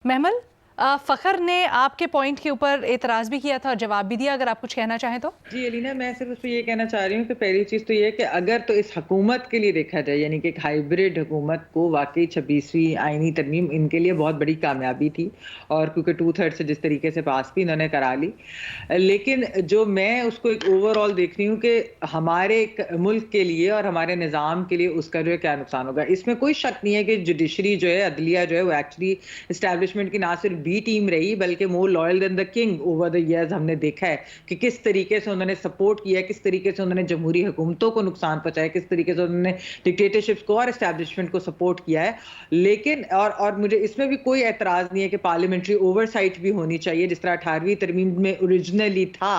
महमल, फ़खर ने आपके पॉइंट के ऊपर एतराज़ भी किया था और जवाब भी दिया, अगर आप कुछ कहना चाहें तो। जी अलीना, मैं सिर्फ उसको ये कहना चाह रही हूँ कि पहली चीज़ तो ये है कि अगर तो इस हुकूमत के लिए देखा जाए, यानी कि एक हाइब्रिड हुकूमत को वाकई 26वीं आईनी तरमीम इनके लिए बहुत बड़ी कामयाबी थी, और क्योंकि 2/3 से जिस तरीके से पास भी इन्होंने करा ली। लेकिन जो मैं उसको एक ओवरऑल देख रही हूँ कि हमारे मुल्क के लिए और हमारे निज़ाम के लिए उसका जो है क्या नुकसान होगा। इसमें कोई शक नहीं है कि जुडिशरी जो है, अदलिया जो है, वो एक्चुअली इस्टेब्लिशमेंट की ना सिर्फ बी टीम रही बल्कि more loyal than the king over the years. हमने देखा है कि किस तरीके से उन्होंने सपोर्ट किया, किस तरीके से उन्होंने जमहूरी हुकूमतों को नुकसान पहुंचाया, किस तरीके से उन्होंने डिक्टेटरशिप्स को और एस्टैब्लिशमेंट को सपोर्ट किया है। लेकिन और मुझे इसमें भी कोई एतराज़ नहीं है कि पार्लियामेंट्री ओवरसाइट भी होनी चाहिए, जिस तरह 18वीं तरमीम में ओरिजिनली था,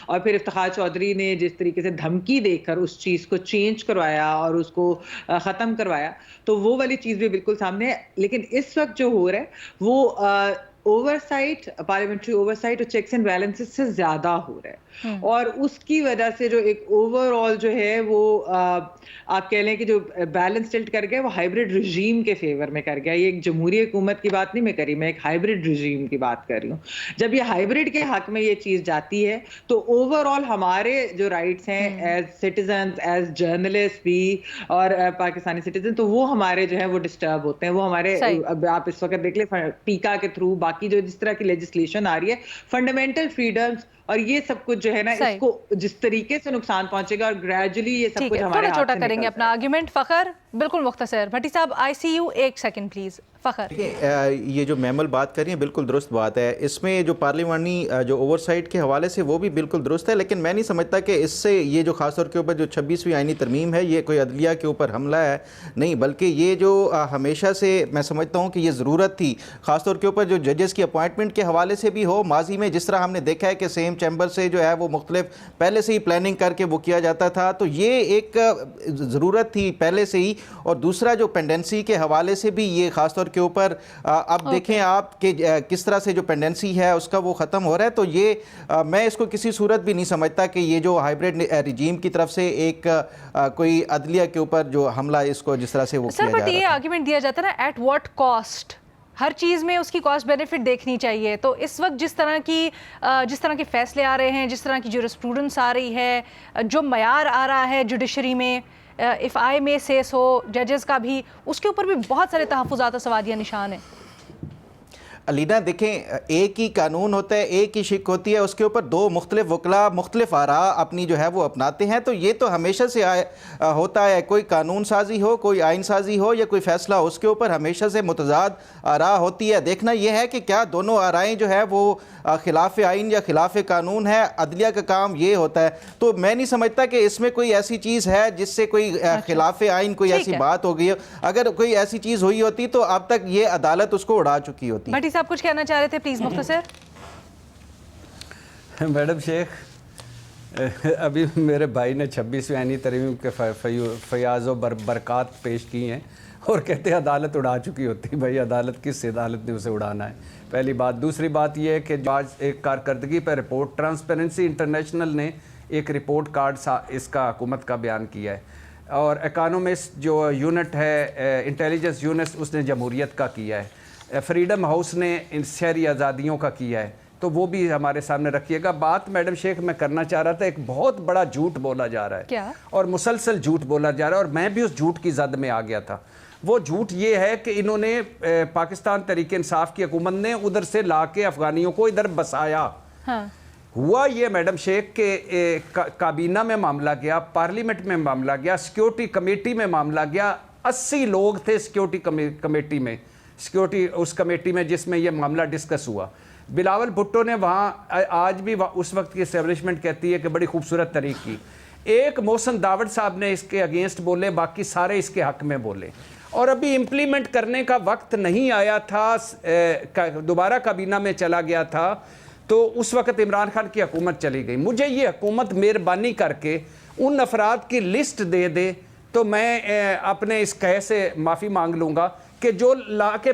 और फिर इफ्तिखार चौधरी ने जिस तरीके से धमकी देकर उस चीज़ को चेंज करवाया और उसको ख़त्म करवाया, तो वो वाली चीज़ भी बिल्कुल सामने है। लेकिन इस वक्त जो हो रहा है वो ओवरसाइट, पार्लियामेंट्री ओवरसाइट और चेक्स एंड बैलेंसेस से ज्यादा हो रहा है, और उसकी वजह से जो एक ओवरऑल जो है वो आप कह लें कि जो बैलेंस टिल्ट कर गया वो हाइब्रिड रिजीम के फेवर में कर गया। ये एक जमहूरी हुकूमत की बात नहीं मैं करी, मैं एक हाइब्रिड रिजीम की बात कर रही हूँ। जब ये हाइब्रिड के हक में ये चीज जाती है तो ओवरऑल हमारे जो राइट्स हैं एज सिटीजन, एज जर्नलिस्ट भी और पाकिस्तानी सिटीजन, तो वो हमारे जो है वो डिस्टर्ब होते हैं। वो हमारे, अब आप इस वक्त देख ले टीका के थ्रू बाकी जो जिस तरह की लेजिस्लेशन आ रही है, फंडामेंटल फ्रीडम्स और ये सब कुछ जो है ना, इसको जिस तरीके से नुकसान पहुंचेगा और ग्रेजुअली ये सब कुछ हमारे हाथ से छोटा करेंगे अपना आर्गुमेंट। फ़खर बिल्कुल मुख्तसर। भट्टी साहब, ICU 1 सेकंड प्लीज। फ़खर, ये जो महमल बात कर रही है बिल्कुल दुरुस्त बात है। इसमें जो पार्लियामानी जो ओवरसाइट के हवाले से वो भी बिल्कुल दुरुस्त है, लेकिन मैं नहीं समझता कि इससे ये जो खासतौर के ऊपर जो 26वीं आईनी तरमीम है ये कोई अदलिया के ऊपर हमला है, नहीं, बल्कि ये जो हमेशा से मैं समझता हूँ कि ये ज़रूरत थी, ख़ासतौर के ऊपर जो जजेस की अपॉइंटमेंट के हवाले से भी हो। माजी में जिस तरह हमने देखा है कि सेम चैम्बर से जो है वो मुख्तलिफ पहले से ही प्लानिंग करके वो किया जाता था, तो ये एक ज़रूरत थी पहले से ही। और दूसरा जो पेंडेंसी के हवाले से भी ये ख़ासतौर के ऊपर अब देखें आप कि किस तरह से जो पेंडेंसी है उसका वो ख़त्म हो रहा है, तो ये मैं इसको किसी सूरत भी नहीं समझता कि ये जो हाइब्रिड रिजीम की तरफ से एक कोई अदलिया के ऊपर जो हमला इसको जिस तरह से वो किया जा रहा है। ये आर्गुमेंट दिया जाता है ना, एट व्हाट कॉस्ट। हर चीज़ में उसकी कॉस्ट बेनिफिट देखनी चाहिए। तो इस वक्त जिस तरह के फैसले आ रहे हैं, जिस तरह की जूरिस्प्रूडेंस आ रही है, जो मयार आ रहा है जुडिशरी में, इफ़ आई मे से सो, जजेस का भी, उसके ऊपर भी बहुत सारे तहफ़्फ़ुज़ात सवालिया निशान है। अलीना देखें, एक ही कानून होता है, एक ही शिक होती है, उसके ऊपर दो मुख्तलिफ वकला मुख्तलिफ आरा अपनी जो है वो अपनाते हैं। तो ये तो हमेशा से होता है, कोई कानून साजी हो, कोई आइन साजी हो या कोई फ़ैसला हो, उसके ऊपर हमेशा से मुतज़ाद आरा होती है। देखना यह है कि क्या दोनों आराएँ जो है वो खिलाफ आइन या खिलाफ कानून है। अदलिया का काम ये होता है। तो मैं नहीं समझता कि इसमें कोई ऐसी चीज़ है जिससे कोई खिलाफ आइन कोई ऐसी बात हो गई हो। अगर कोई ऐसी चीज़ हुई होती तो अब तक ये अदालत उसको उड़ा चुकी होती। आप कुछ कहना चाह रहे थे, प्लीज मुख्तसर। मैडम शेख, अभी मेरे भाई ने 26वीं आईनी तरमीम के फयाज़ व बरक़ात पेश की हैं और कहते हैं अदालत उड़ा चुकी होती। भाई अदालत, किस अदालत ने उसे उड़ाना है, पहली बात। दूसरी बात यह है कि आज एक कारकर्दगी पर रिपोर्ट, ट्रांसपेरेंसी इंटरनेशनल ने एक रिपोर्ट कार्ड इसका हुकूमत का बयान किया है, और इकोनॉमिस्ट जो यूनिट है, इंटेलिजेंस यूनिट, उसने जमहूरियत का किया है, फ्रीडम हाउस ने इन शहरी आज़ादियों का किया है, तो वो भी हमारे सामने रखिएगा। बात मैडम शेख मैं करना चाह रहा था, एक बहुत बड़ा झूठ बोला जा रहा है क्या? और मुसलसल झूठ बोला जा रहा है, और मैं भी उस झूठ की जद में आ गया था। वो झूठ ये है कि इन्होंने पाकिस्तान तहरीक इंसाफ की हुकूमत ने उधर से ला के अफगानियों को इधर बसाया। हाँ। हुआ ये मैडम शेख के काबीना में मामला गया, पार्लियामेंट में मामला गया, सिक्योरिटी कमेटी में मामला गया। 80 लोग थे सिक्योरिटी कमेटी में, सिक्योरिटी उस कमेटी में जिसमें यह मामला डिस्कस हुआ। बिलावल भुट्टो ने वहाँ, आज भी उस वक्त की एस्टेब्लिशमेंट कहती है कि बड़ी खूबसूरत तरीक की। एक मोहसिन दावड़ साहब ने इसके अगेंस्ट बोले, बाकी सारे इसके हक में बोले, और अभी इम्प्लीमेंट करने का वक्त नहीं आया था। दोबारा काबीना में चला गया था तो उस वक्त इमरान खान की हुकूमत चली गई। मुझे ये हुकूमत मेहरबानी करके उन अफराद की लिस्ट दे दे तो मैं अपने इस कहे से माफ़ी मांग लूँगा कि जो ला के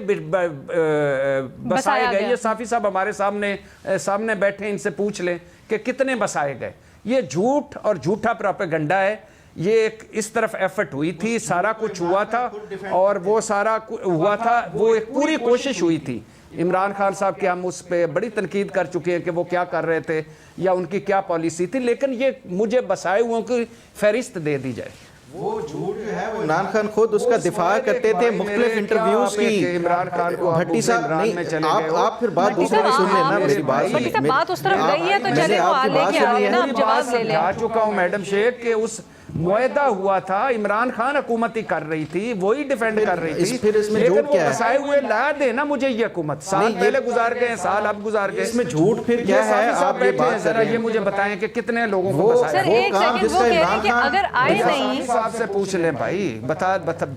बसाए गए। ये साफ़ी साहब हमारे सामने बैठे, इनसे पूछ लें कि कितने बसाए गए। ये झूठ और झूठा प्रोपेगेंडा है। ये एक इस तरफ एफर्ट हुई थी, सारा कुछ हुआ था, और वो सारा हुआ था, वो एक पूरी कोशिश हुई थी عمران خان صاحب کے ہم اس پہ بڑی تنقید کر چکے ہیں کہ وہ کیا کر رہے تھے یا ان کی کیا پالیسی تھی، لیکن یہ مجھے بسائے ہوئوں کی فہرست دے دی جائے۔ وہ جھوٹ جو ہے وہ عمران خان خود اس کا دفاع کرتے تھے مختلف انٹرویوز کی۔ عمران خان کو بھٹی صاحب نہیں، آپ پھر بات دوسرے کی سن لینا میری بات۔ بھٹی صاحب بات اس طرف گئی ہے تو چلے وہ لے کے آئے نا، آپ جواب لے لیں۔ کہا چکا ہوں میڈم شیخ کہ اس معاہدہ ہوا تھا، عمران خان حکومت ہی کر رہی تھی، وہی ڈیفینڈ کر رہی تھی، پھر اس میں لیکن جھوٹ وہ کیا ہے؟ بسائے ہوئے لا دے نا مجھے یہ حکومت، سال پہلے گزار گئے، سال اب گزار گئے، اس میں جھوٹ پھر کیا ہے؟ آپ یہ بات ذرا یہ مجھے بتائیں کہ کتنے لوگوں کو بسایا؟ سر ایک سیکنڈ، وہ کہہ رہے ہیں کہ اگر آئے نہیں، صاحب سے پوچھ لیں بھائی،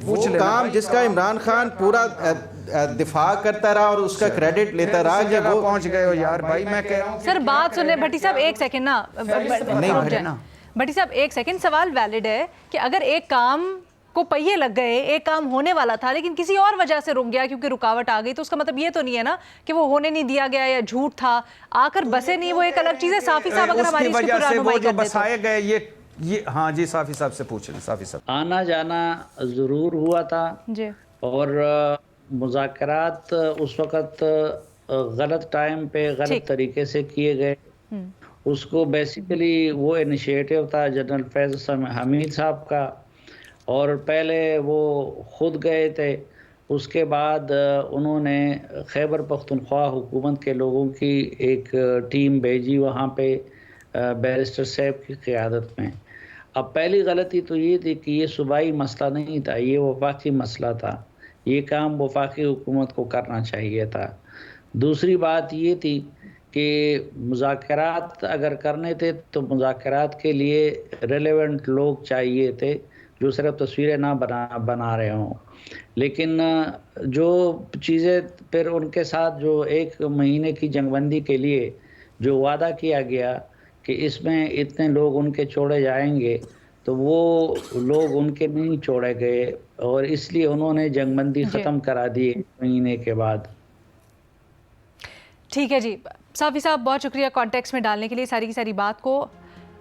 پوچھ لیں کام جس کا عمران خان پورا دفاع کرتا رہا اور اس کا کریڈٹ لیتا رہا، جب وہ پہنچ گئے ہو یار بھائی، میں کہہ رہا ہوں سر بات سنیں بھٹی صاحب ایک سیکنڈ نا، بھٹی صاحب ایک سیکنڈ، سوال ویلڈ ہے کہ اگر ایک کام کو پہیے لگ گئے، ایک کام ہونے والا تھا لیکن کسی اور وجہ سے رک گیا کیونکہ رکاوٹ آ گئی، تو اس کا مطلب یہ تو نہیں ہے نا کہ وہ ہونے نہیں دیا گیا یا جھوٹ تھا، آ کر بسے نہیں، وہ ایک الگ چیز ہے۔ صافی صاحب اگر ہماری اس کی پورا رہنمائی کر دیں تو۔ بسائے گئے یہ ہاں جی، صافی صاحب سے پوچھ لیں۔ صافی صاحب آنا جانا ضرور ہوا تھا جی، اور مذاکرات اس وقت غلط ٹائم پہ غلط طریقے سے کیے گئے۔ اس کو بیسیکلی وہ انیشیٹو تھا جنرل فیض حمید صاحب کا، اور پہلے وہ خود گئے تھے، اس کے بعد انہوں نے خیبر پختونخوا حکومت کے لوگوں کی ایک ٹیم بھیجی وہاں پہ بیرسٹر صاحب کی قیادت میں۔ اب پہلی غلطی تو یہ تھی کہ یہ صوبائی مسئلہ نہیں تھا، یہ وفاقی مسئلہ تھا، یہ کام وفاقی حکومت کو کرنا چاہیے تھا۔ دوسری بات یہ تھی کہ مذاکرات اگر کرنے تھے تو مذاکرات کے لیے ریلیونٹ لوگ چاہیے تھے جو صرف تصویریں نہ بنا رہے ہوں، لیکن جو چیزیں پھر ان کے ساتھ جو 1 مہینے کی جنگ بندی کے لیے جو وعدہ کیا گیا کہ اس میں اتنے لوگ ان کے چھوڑے جائیں گے، تو وہ لوگ ان کے نہیں چھوڑے گئے، اور اس لیے انہوں نے جنگ بندی ختم کرا دی 1 مہینے کے بعد۔ ٹھیک ہے جی، صافی صاحب بہت شکریہ کانٹیکس میں ڈالنے کے لیے ساری کی ساری بات کو۔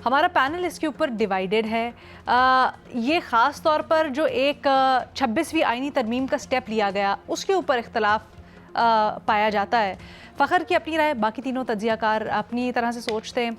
ہمارا پینل اس کے اوپر ڈیوائیڈڈ ہے۔ یہ خاص طور پر جو ایک 26ویں آئینی ترمیم کا سٹیپ لیا گیا اس کے اوپر اختلاف پایا جاتا ہے۔ فخر کی اپنی رائے، باقی تینوں تجزیہ کار اپنی طرح سے سوچتے ہیں۔